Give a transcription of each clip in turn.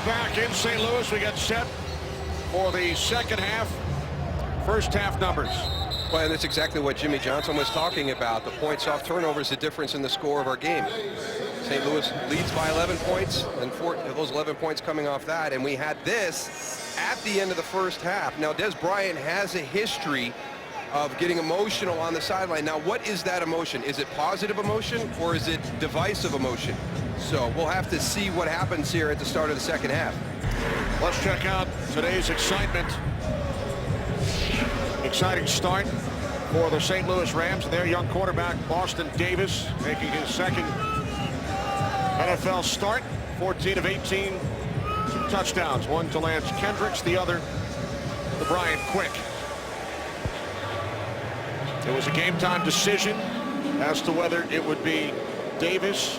back in St. Louis. We get set for the second half. First half numbers. Well, and that's exactly what Jimmy Johnson was talking about. The points off turnovers, the difference in the score of our game. St. Louis leads by 11 points, and those 11 points coming off that. And we had this at the end of the first half. Now, Des Bryant has a history of getting emotional on the sideline. Now, what is that emotion? Is it positive emotion or is it divisive emotion? So we'll have to see what happens here at the start of the second half. Let's check out today's excitement. Exciting start for the St. Louis Rams. Their young quarterback, Boston Davis, making his second NFL start. 14 of 18 touchdowns. One to Lance Kendricks, the other to Brian Quick. It was a game-time decision as to whether it would be Davis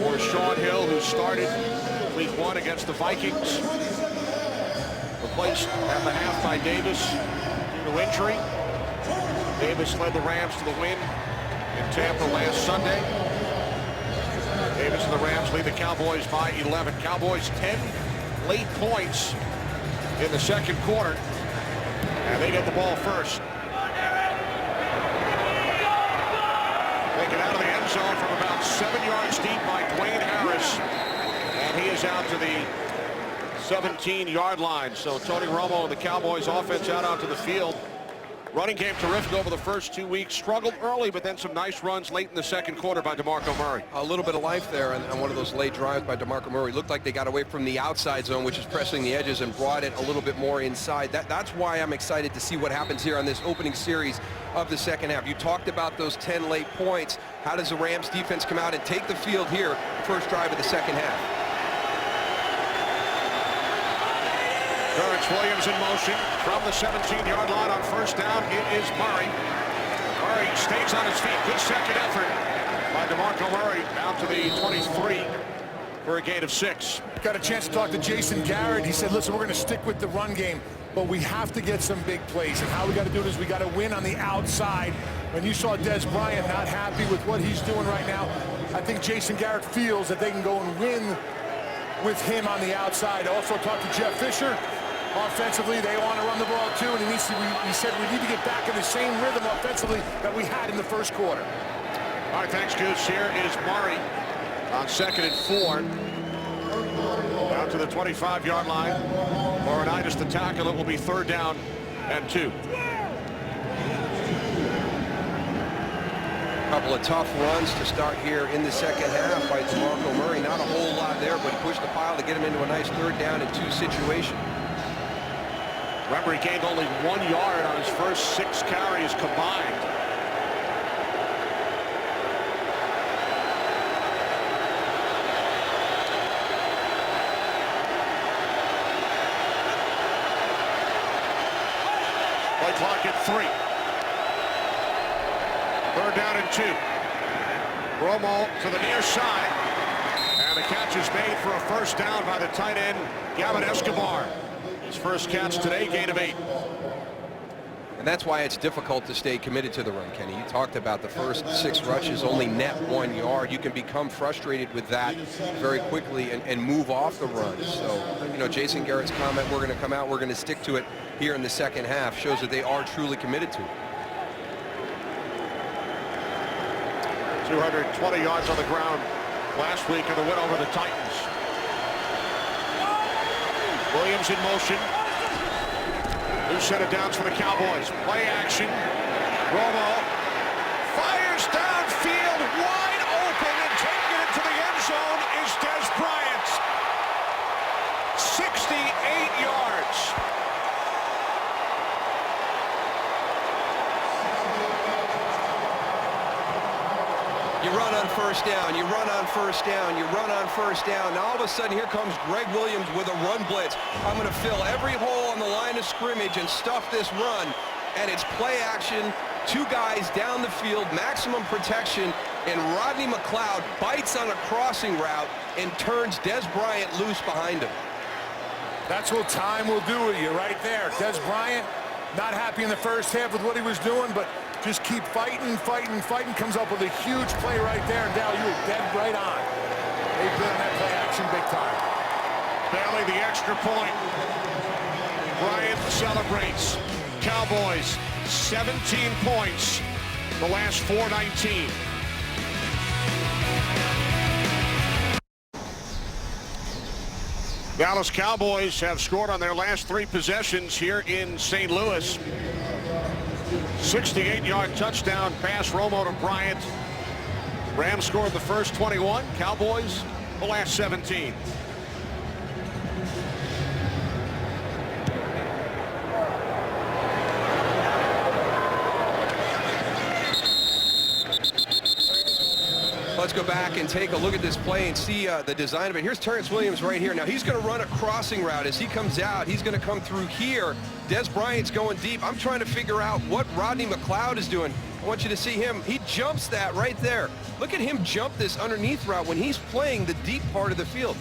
or Sean Hill, who started week 1 against the Vikings. Replaced at the half by Davis due to injury. Davis led the Rams to the win in Tampa last Sunday. Davis and the Rams lead the Cowboys by 11. Cowboys 10 late points in the second quarter, and they get the ball first. Taken out of the end zone from about 7 yards deep by Dwayne Harris, and he is out to the 17-yard line. So Tony Romo and the Cowboys offense out onto the field. Running game terrific over the first 2 weeks. Struggled early, but then some nice runs late in the second quarter by DeMarco Murray. A little bit of life there on one of those late drives by DeMarco Murray. Looked like they got away from the outside zone, which is pressing the edges, and brought it a little bit more inside. That's why I'm excited to see what happens here on this opening series of the second half. You talked about those 10 late points. How does the Rams defense come out and take the field here, first drive of the second half? Terrence Williams in motion from the 17-yard line on first down. It is Murray. Murray stays on his feet. Good second effort by DeMarco Murray out to the 23 for a gain of 6. Got a chance to talk to Jason Garrett. He said, listen, we're going to stick with the run game, but we have to get some big plays. And how we got to do it is we got to win on the outside. When you saw Des Bryant not happy with what he's doing right now, I think Jason Garrett feels that they can go and win with him on the outside. Also talked to Jeff Fisher. Offensively, they want to run the ball too, and he said we need to get back in the same rhythm offensively that we had in the first quarter. All right, thanks, Goose. Here is Murray on 2nd and 4. Out to the 25-yard line. Laurinaitis to tackle. It will be 3rd down and 2. Couple of tough runs to start here in the second half by DeMarco Murray. Not a whole lot there, but he pushed the pile to get him into a nice 3rd down and 2 situation. Remember, he gained only 1 yard on his first 6 carries combined. Play clock at 3. 3rd down and 2. Romo to the near side. And the catch is made for a first down by the tight end, Gavin Escobar. His first catch today, gain of 8. And that's why it's difficult to stay committed to the run, Kenny. You talked about the first 6 rushes, only net 1 yard. You can become frustrated with that very quickly and move off the run. So, you know, Jason Garrett's comment, we're going to come out, we're going to stick to it here in the second half, shows that they are truly committed to it. 220 yards on the ground last week in the win over the Titans. Williams in motion. New set of downs for the Cowboys. Play action. Romo fires downfield, wide open, and taking it to the end zone is Des Bryant. 68 yards. You run on first down, you run on first down, you run on first down. Now all of a sudden here comes Greg Williams with a run blitz. I'm going to fill every hole on the line of scrimmage and stuff this run. And it's play action, 2 guys down the field, maximum protection, and Rodney McLeod bites on a crossing route and turns Des Bryant loose behind him. That's what time will do with you right there. Des Bryant, not happy in the first half with what he was doing, but just keep fighting, fighting, fighting. Comes up with a huge play right there. And Dal, you were dead right on. They've been on that play action big time. Bailey, the extra point. Bryant celebrates. Cowboys, 17 points. The last 4:19. Dallas Cowboys have scored on their last 3 possessions here in St. Louis. 68-yard touchdown pass, Romo to Bryant. Rams scored the first 21. Cowboys the last 17. Let's go back and take a look at this play and see the design of it. Here's Terrence Williams right here. Now he's going to run a crossing route. As he comes out, he's going to come through here. Des Bryant's going deep. I'm trying to figure out what Rodney McLeod is doing. I want you to see him. He jumps that right there. Look at him jump this underneath route when he's playing the deep part of the field.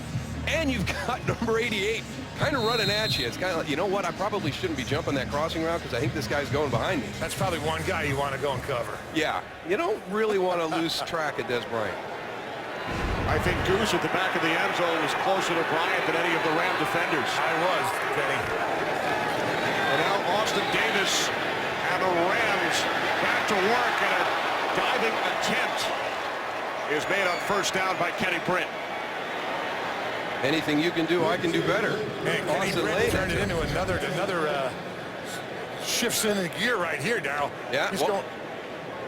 And you've got number 88 kind of running at you. It's kind of like, you know what, I probably shouldn't be jumping that crossing route because I think this guy's going behind me. That's probably one guy you want to go and cover. Yeah, you don't really want to lose track of Des Bryant. I think Goose at the back of the end zone was closer to Bryant than any of the Ram defenders. I was, Kenny. And now Austin Davis and the Rams back to work, and a diving attempt is made on first down by Kenny Britt. Anything you can do, I can do better. Man, Kenny Britt turned it into another shifts in the gear right here, Darryl. Yeah. He's going.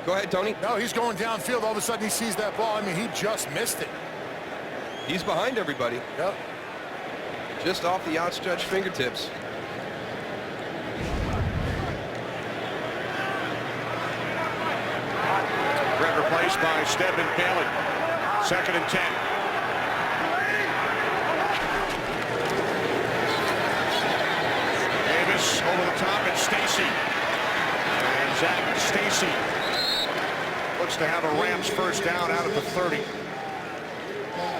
Go ahead, Tony. No, he's going downfield. All of a sudden, he sees that ball. I mean, he just missed it. He's behind everybody. Yep. Just off the outstretched fingertips. Brett replaced by Stedman Bailey. 2nd and 10. Davis over the top, and Stacy. And Zach Stacy looks to have a Rams first down out of the 30.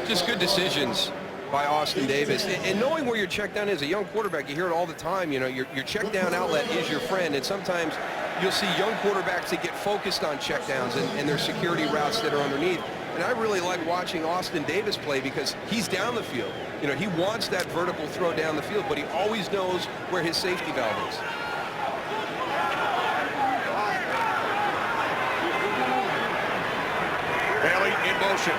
Just good decisions by Austin Davis. And knowing where your check down is, a young quarterback, you hear it all the time, you know, your check down outlet is your friend. And sometimes you'll see young quarterbacks that get focused on check downs and their security routes that are underneath. And I really like watching Austin Davis play because he's down the field. You know, he wants that vertical throw down the field, but he always knows where his safety valve is. Bailey in motion.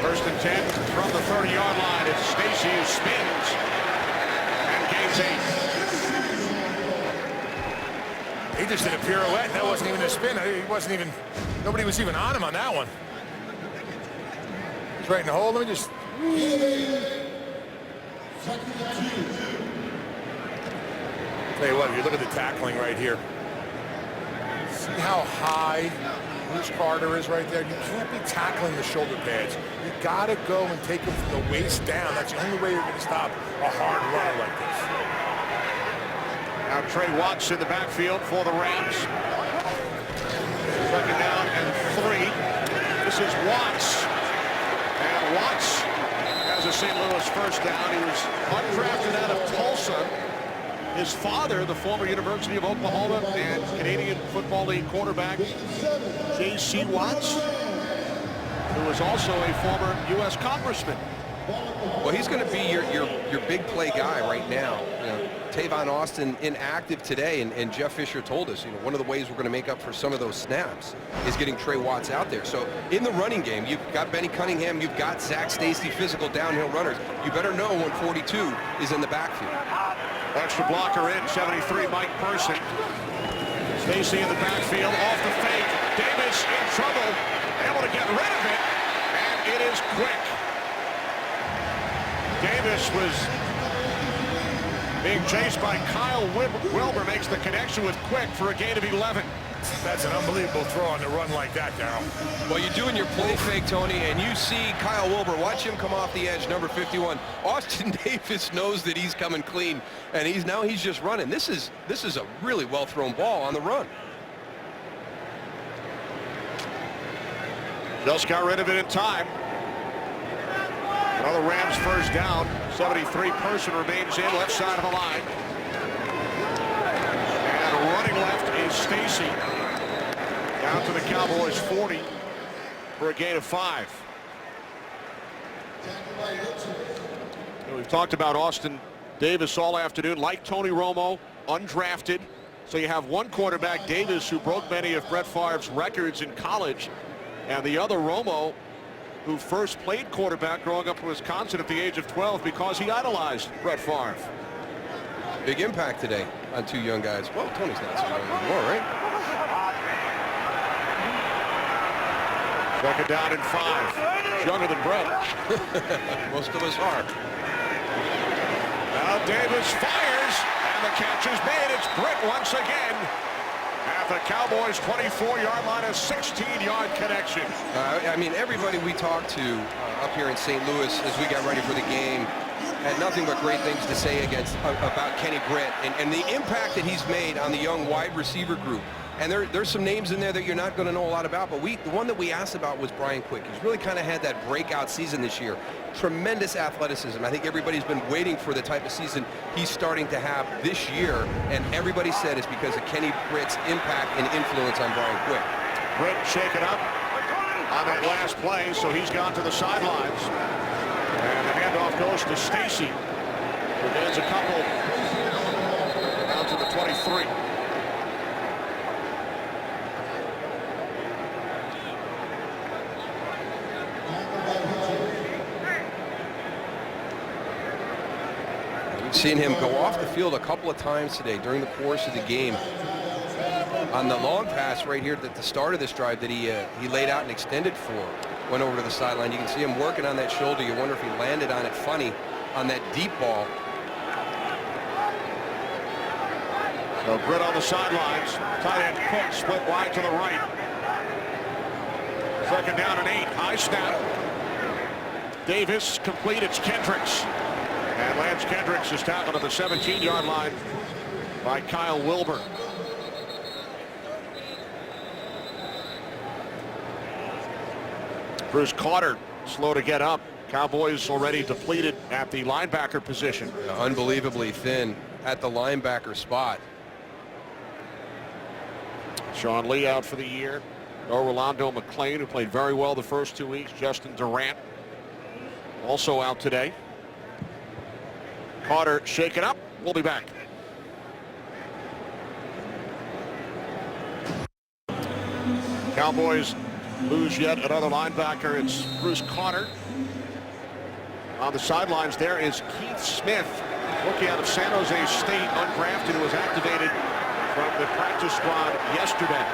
1st and 10 from the 30-yard line. It's Stacy who spins and gains 8. He just did a pirouette. That wasn't even a spin. He wasn't even. Nobody was even on him on that one. He's right in the hole. Let me just. Tell you what, if you look at the tackling right here. See how high Bruce Carter is right there? You can't be tackling the shoulder pads. You got to go and take him from the waist down. That's the only way you're going to stop a hard runner like this. Now Trey Watts in the backfield for the Rams. 2nd down and 3. This is Watts. And Watts has a St. Louis first down. He was undrafted out of Tulsa. His father, the former University of Oklahoma and Canadian Football League quarterback, J.C. Watts, who was also a former U.S. congressman. Well, he's going to be your big play guy right now. You know, Tavon Austin inactive today, and Jeff Fisher told us, you know, one of the ways we're going to make up for some of those snaps is getting Trey Watts out there. So in the running game, you've got Benny Cunningham, you've got Zach Stacy, physical downhill runners. You better know when 42 is in the backfield. Extra blocker in, 73, Mike Person. Stacy in the backfield, off the fake. Davis in trouble, able to get rid of it, and it is quick. Davis was being chased by Kyle Wilber, makes the connection with Quick for a gain of 11. That's an unbelievable throw on the run like that, Darryl. Well, you're doing your play fake, Tony, and you see Kyle Wilber. Watch him come off the edge, number 51. Austin Davis knows that he's coming clean, and he's just running. This is a really well-thrown ball on the run. Just got rid of it in time. Another Rams first down. 73, Person remains in, left side of the line. And running left is Stacy. Down to the Cowboys 40 for a gain of 5. We've talked about Austin Davis all afternoon, like Tony Romo, undrafted. So you have one quarterback, Davis, who broke many of Brett Favre's records in college, and the other, Romo, who first played quarterback growing up in Wisconsin at the age of 12 because he idolized Brett Favre. Big impact today on two young guys. Well, Tony's not so young anymore, right? Second down and 5. He's younger than Brett. Most of us are. Now Davis fires, and the catch is made. It's Britt once again at the Cowboys' 24-yard line, a 16-yard connection. I mean, everybody we talked to up here in St. Louis as we got ready for the game had nothing but great things to say about Kenny Britt and the impact that he's made on the young wide receiver group. And there's some names in there that you're not going to know a lot about, but the one that we asked about was Brian Quick. He's really kind of had that breakout season this year. Tremendous athleticism. I think everybody's been waiting for the type of season he's starting to have this year, and everybody said it's because of Kenny Britt's impact and influence on Brian Quick. Britt shaken up on that last play, so he's gone to the sidelines. And the handoff goes to Stacy, who gains a couple down to the 23. Seen him go off the field a couple of times today during the course of the game. On the long pass right here at the start of this drive that he laid out and extended for, went over to the sideline. You can see him working on that shoulder. You wonder if he landed on it funny on that deep ball. So Britt on the sidelines. Tight end Cook split wide to the right. Second down and 8. High snap. Davis complete. It's Kendricks. And Lance Kendricks is tackled at the 17-yard line by Kyle Wilbur. Bruce Carter slow to get up. Cowboys already depleted at the linebacker position. Unbelievably thin at the linebacker spot. Sean Lee out for the year. No Rolando McClain, who played very well the first 2 weeks. Justin Durant also out today. Carter shaken up. We'll be back. Cowboys lose yet another linebacker. It's Bruce Carter. On the sidelines there is Keith Smith, rookie out of San Jose State, undrafted, who was activated from the practice squad yesterday.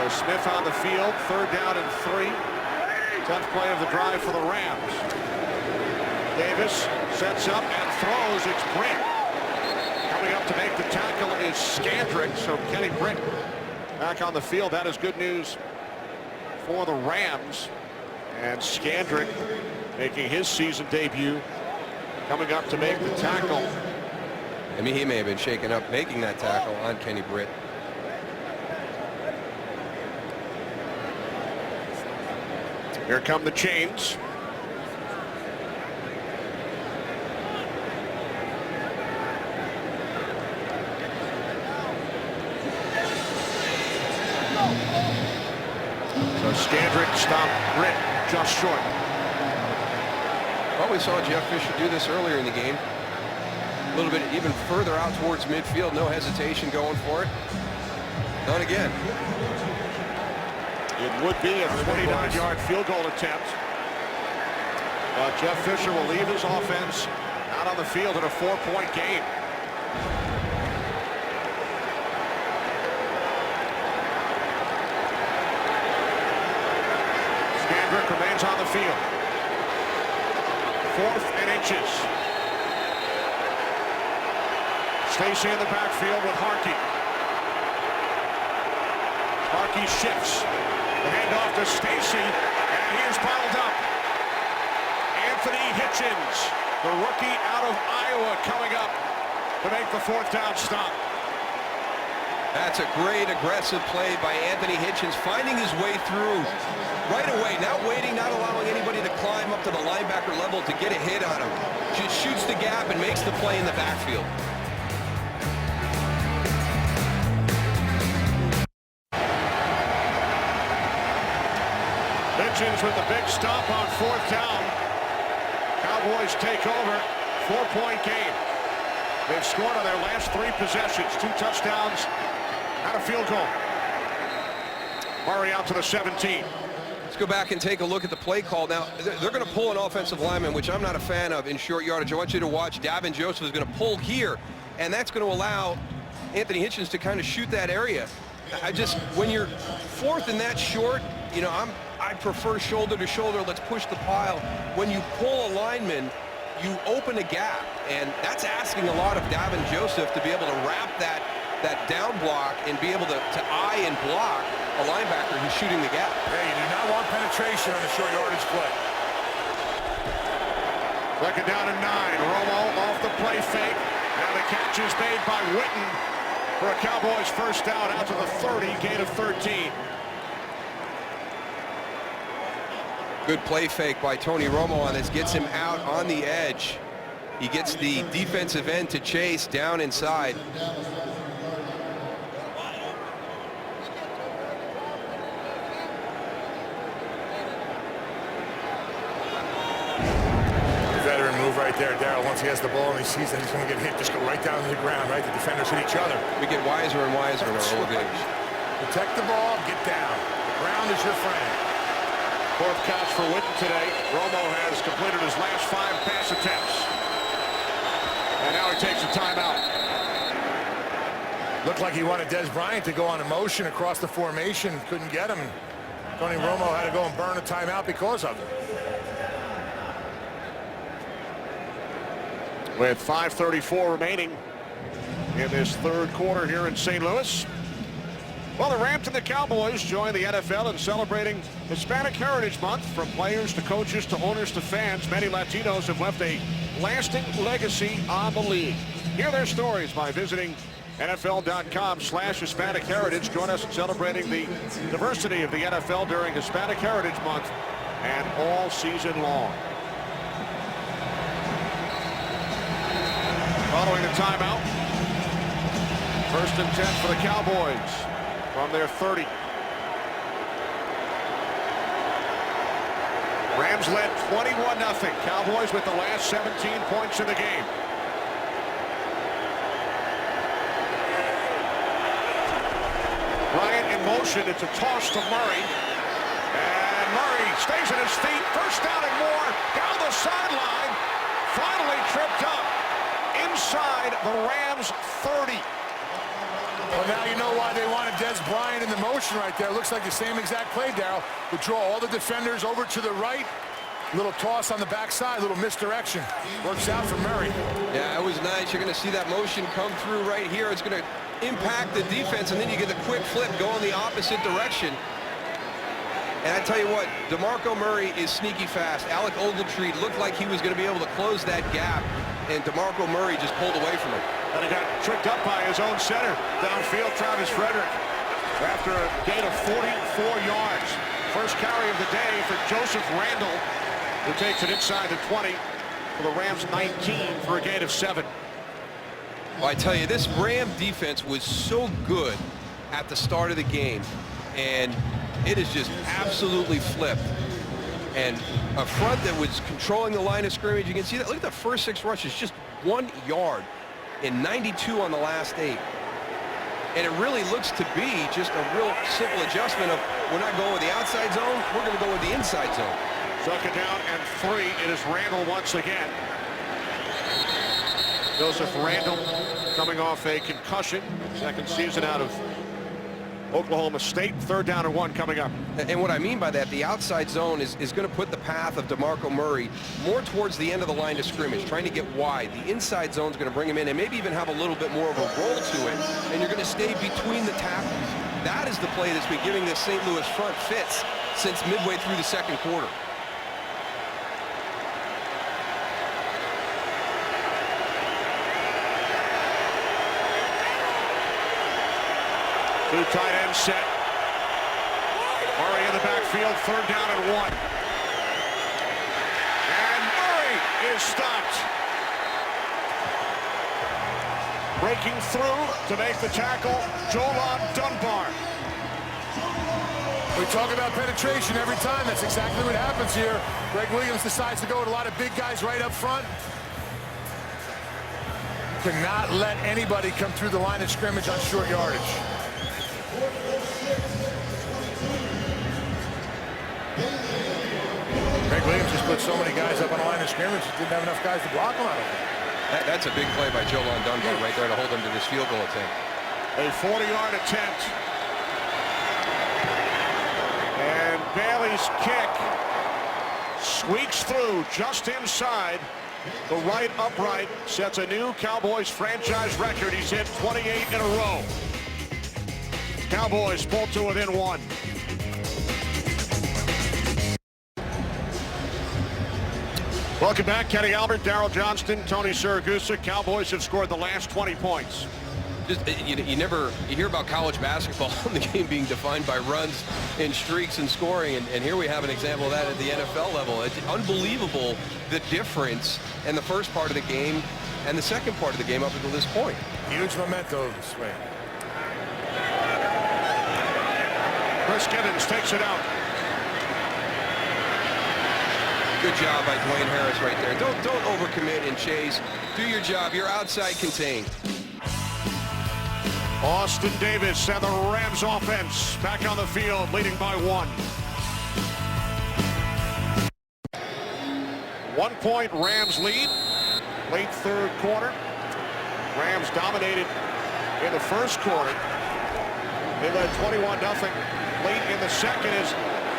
So Smith on the field, third down and 3. 10th play of the drive for the Rams. Davis sets up and throws. It's Britt. Coming up to make the tackle is Scandrick. So Kenny Britt back on the field. That is good news for the Rams. And Scandrick making his season debut, coming up to make the tackle. I mean, he may have been shaken up making that tackle on Kenny Britt. Here come the chains. So Scandrick stopped Britt just short. Well, we saw Jeff Fisher do this earlier in the game. A little bit even further out towards midfield. No hesitation going for it. None again. It would be a 29-yard field goal attempt. But Jeff Fisher will leave his offense out on the field in a 4-point game. Scandrick remains on the field. 4th and inches. Stacy in the backfield with Harkey. Harkey shifts. The handoff to Stacy, and he is piled up. Anthony Hitchens, the rookie out of Iowa, coming up to make the 4th down stop. That's a great aggressive play by Anthony Hitchens, finding his way through right away, not waiting, not allowing anybody to climb up to the linebacker level to get a hit on him. Just shoots the gap and makes the play in the backfield. Hitchens with the big stop on 4th down. Cowboys take over. 4-point game. They've scored on their last 3 possessions. 2 touchdowns and a field goal. Murray out to the 17. Let's go back and take a look at the play call. Now, they're going to pull an offensive lineman, which I'm not a fan of in short yardage. I want you to watch. Davin Joseph is going to pull here, and that's going to allow Anthony Hitchens to kind of shoot that area. When you're 4th and that short, you know, I prefer shoulder to shoulder. Let's push the pile. When you pull a lineman, you open a gap, and that's asking a lot of Davin Joseph to be able to wrap that down block and be able to eye and block a linebacker who's shooting the gap. Yeah, you do not want penetration on a short yardage play. 2nd down and 9. Romo off the play fake. Now the catch is made by Witten for a Cowboys first down out to the 30, gain of 13. Good play fake by Tony Romo on this. Gets him out on the edge. He gets the defensive end to chase down inside. Veteran move right there, Darryl. Once he has the ball and he sees that he's going to get hit, just go right down to the ground, right? The defenders hit each other. We get wiser and wiser in our old age. Protect the ball, get down. The ground is your friend. 4th catch for Witten today. Romo has completed his last 5 pass attempts. And now he takes a timeout. Looked like he wanted Des Bryant to go on a motion across the formation. Couldn't get him. Tony Romo had to go and burn a timeout because of it. With 5:34 remaining in this 3rd quarter here in St. Louis. Well, the Rams and the Cowboys join the NFL in celebrating Hispanic Heritage Month. From players to coaches to owners to fans, many Latinos have left a lasting legacy on the league. Hear their stories by visiting NFL.com/Hispanic Heritage. Join us in celebrating the diversity of the NFL during Hispanic Heritage Month and all season long. Following the timeout, 1st and 10 for the Cowboys from their 30. Rams led 21-0. Cowboys with the last 17 points in the game. Bryant in motion. It's a toss to Murray. And Murray stays on his feet. 1st down and more. Down the sideline. Finally tripped up inside the Rams 30. Well, now you know why they wanted Des Bryant in the motion right there. Looks like the same exact play, Darryl. Would draw all the defenders over to the right. Little toss on the backside, little misdirection. Works out for Murray. Yeah, it was nice. You're going to see that motion come through right here. It's going to impact the defense, and then you get the quick flip, go in the opposite direction. And I tell you what, DeMarco Murray is sneaky fast. Alec Ogletree looked like he was going to be able to close that gap, and DeMarco Murray just pulled away from him. And he got tricked up by his own center. Downfield, Travis Frederick. After a gain of 44 yards. First carry of the day for Joseph Randle, who takes it inside the 20 for the Rams 19 for a gain of 7. Well, I tell you, this Ram defense was so good at the start of the game, and it is just absolutely flipped. And a front that was controlling the line of scrimmage. You can see that. Look at the first 6 rushes, just 1 yard and 92 on the last 8. And it really looks to be just a real simple adjustment of we're not going with the outside zone, we're going to go with the inside zone. 2nd down and 3. It is Randle once again. Joseph Randle coming off a concussion. 2nd season out of Oklahoma State. 3rd down and 1 coming up. And what I mean by that, the outside zone is going to put the path of DeMarco Murray more towards the end of the line of scrimmage, trying to get wide. The inside zone is going to bring him in and maybe even have a little bit more of a roll to it, and you're going to stay between the tackles. That is the play that's been giving the St. Louis front fits since midway through the 2nd quarter. Two tight ends set. Murray in the backfield, 3rd down and 1. And Murray is stopped. Breaking through to make the tackle, Jolan Dunbar. We talk about penetration every time. That's exactly what happens here. Greg Williams decides to go with a lot of big guys right up front. Cannot let anybody come through the line of scrimmage on short yardage. Greg Williams just put so many guys up on the line of scrimmage, didn't have enough guys to block him out of it. That's a big play by Joe Dunbar right there to hold him to this field goal attempt. A 40-yard attempt. And Bailey's kick squeaks through just inside the right upright, sets a new Cowboys franchise record. He's hit 28 in a row. Cowboys pull to within 1. Welcome back. Kenny Albert, Darryl Johnston, Tony Siragusa. Cowboys have scored the last 20 points. Just, you hear about college basketball and the game being defined by runs and streaks and scoring, and here we have an example of that at the NFL level. It's unbelievable the difference in the first part of the game and the second part of the game up until this point. Huge memento swing. Chris Gibbons takes it out. Good job by Dwayne Harris right there. Don't overcommit and chase. Do your job. You're outside contained. Austin Davis and the Rams offense back on the field, leading by 1. 1-point Rams lead. Late third quarter. Rams dominated in the first quarter. They led 21-0 late in the second as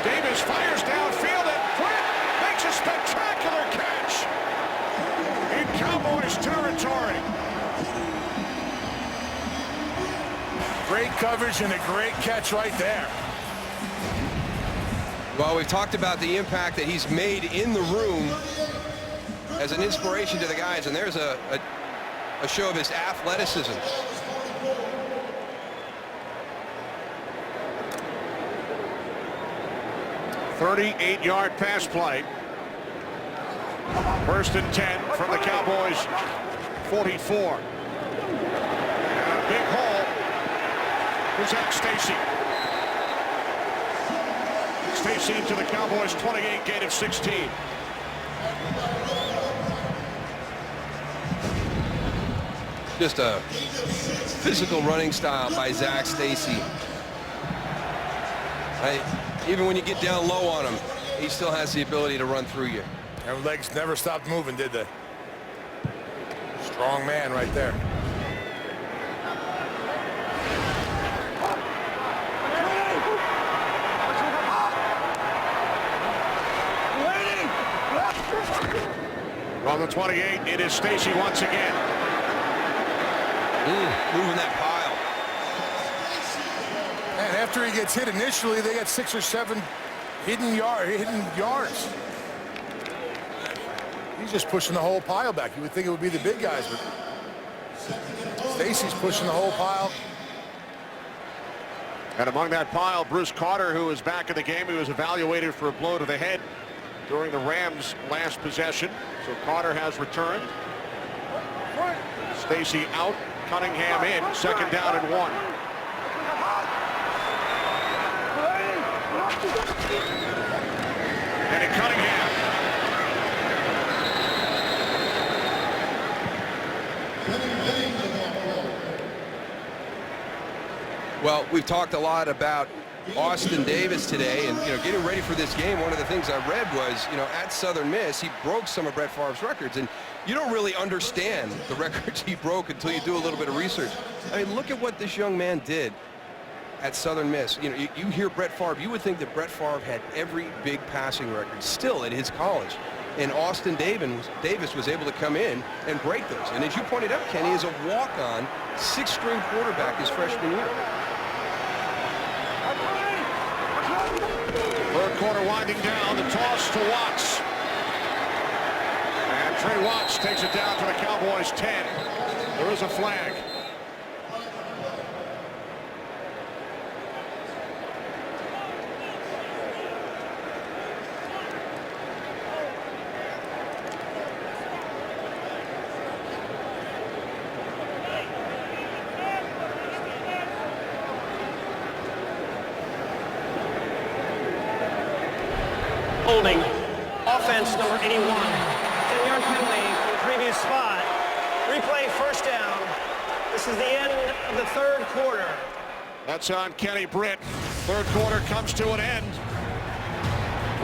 Davis fires downfield and Quick makes a spectacular catch in Cowboys territory. Great coverage and a great catch right there. Well, we've talked about the impact that he's made in the room as an inspiration to the guys, and there's a show of his athleticism. .38-yard pass play. 1st and 10 from the Cowboys 44. And a big hole. Here's Zach Stacy. Stacy to the Cowboys 28, gain of 16. Just a physical running style by Zach Stacy. Even when you get down low on him, he still has the ability to run through you. And legs never stopped moving, did they? Strong man right there. On the 28, it is Stacy once again. Moving that pile. And after he gets hit initially, they got 6 or 7 hidden yards. He's just pushing the whole pile back. You would think it would be the big guys, but Stacy's pushing the whole pile. And among that pile, Bruce Carter, who is back in the game. He was evaluated for a blow to the head during the Rams' last possession. So Carter has returned. Stacy out, Cunningham in. 2nd down and 1. And Cunningham. Well, we've talked a lot about Austin Davis today, and getting ready for this game, one of the things I read was, at Southern Miss, he broke some of Brett Favre's records, and you don't really understand the records he broke until you do a little bit of research. I mean, look at what this young man did at Southern Miss. You hear Brett Favre, you would think that Brett Favre had every big passing record still at his college, and Austin Davis was able to come in and break those. And as you pointed out, Kenny, is a walk-on 6th-string quarterback his freshman year. Third quarter winding down, the toss to Watts. And Trey Watts takes it down to the Cowboys 10. There is a flag. offense, number 81. 10-yard penalty from the previous spot. Replay, first down. This is the end of the third quarter. That's on Kenny Britt. Third quarter comes to an end.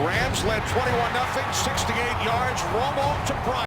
Rams led 21-0, 68 yards. Romo to Bryant.